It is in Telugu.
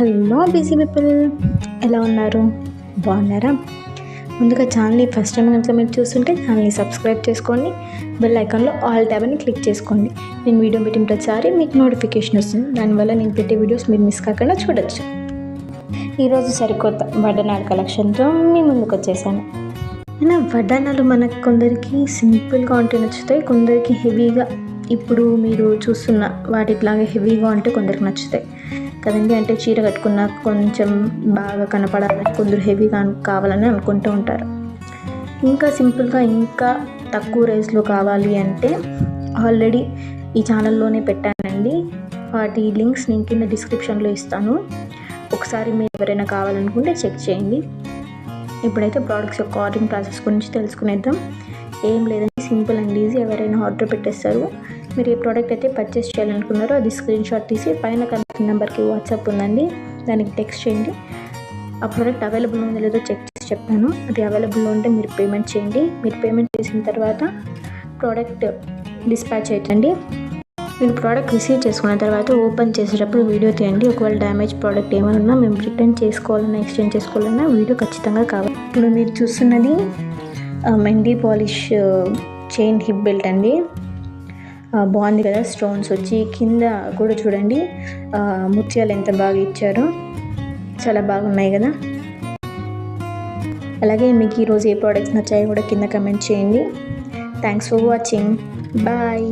హలో బిజీ పీపుల్, ఎలా ఉన్నారు? బాగున్నారా? ముందుగా ఛానల్ని ఫస్ట్ టైం కనుక మీరు చూస్తుంటే ఛానల్ని సబ్స్క్రైబ్ చేసుకోండి. బెల్ ఐకాన్లో ఆల్ ట్యాబ్ అని క్లిక్ చేసుకోండి. నేను వీడియో పెట్టిన ప్రతిసారి మీకు నోటిఫికేషన్ వస్తుంది. దానివల్ల నేను పెట్టే వీడియోస్ మీరు మిస్ కాకుండా చూడొచ్చు. ఈరోజు సరికొత్త వడ్డానాల కలెక్షన్తో మీ ముందుకు వచ్చేసాను. అయినా వడ్డానాలు మనకు కొందరికి సింపుల్గా ఉంటే నచ్చుతాయి, కొందరికి హెవీగా ఇప్పుడు మీరు చూస్తున్న వాటిలాగా హెవీగా ఉంటే కొందరికి నచ్చుతాయి కదండి. అంటే చీర కట్టుకున్న కొంచెం బాగా కనపడాలని కొందరు హెవీగా కావాలని అనుకుంటూ ఉంటారు. ఇంకా సింపుల్గా ఇంకా తక్కువ రేస్లో కావాలి అంటే ఆల్రెడీ ఈ ఛానల్లోనే పెట్టానండి. వాటి లింక్స్ నేను కింద డిస్క్రిప్షన్లో ఇస్తాను. ఒకసారి మీరు ఎవరైనా కావాలనుకుంటే చెక్ చేయండి. ఇప్పుడైతే ప్రోడక్ట్స్ యొక్క ఆర్డరింగ్ ప్రాసెస్ గురించి తెలుసుకునేద్దాం. ఏం లేదండి, సింపుల్ అండ్ ఈజీ. ఎవరైనా ఆర్డర్ పెట్టేస్తారు. మీరు ఏ ప్రోడక్ట్ అయితే పర్చేస్ చేయాలనుకున్నారో అది స్క్రీన్ షాట్ తీసి పైన కనెక్ట్ నెంబర్కి వాట్సాప్ ఉందండి, దానికి టెక్స్ట్ చేయండి. ఆ ప్రోడక్ట్ అవైలబుల్ ఉందో లేదో చెక్ చేసి చెప్తాను. అది అవైలబుల్లో ఉంటే మీరు పేమెంట్ చేయండి. మీరు పేమెంట్ చేసిన తర్వాత ప్రోడక్ట్ డిస్పాచ్ అవుతుంది. మీరు ప్రోడక్ట్ రిసీవ్ చేసుకున్న తర్వాత ఓపెన్ చేసేటప్పుడు వీడియో తీయండి. ఒకవేళ డ్యామేజ్ ప్రోడక్ట్ ఏమైనా మేము రిటర్న్ చేసుకోవాలన్నా ఎక్స్చేంజ్ చేసుకోవాలన్నా వీడియో ఖచ్చితంగా కావాలి. ఇప్పుడు మీరు చూస్తున్నది మెండీ పాలిష్ చైన్ హిప్ బెల్ట్ అండి. బాగుంది కదా, స్టోన్స్ వచ్చి కింద కూడా చూడండి ముత్యాలు ఎంత బాగా ఇచ్చారో, చాలా బాగున్నాయి కదా. అలాగే మీకు ఈరోజు ఏ ప్రోడక్ట్స్ నచ్చాయో కూడా కింద కమెంట్ చేయండి. Thanks for watching. బాయ్.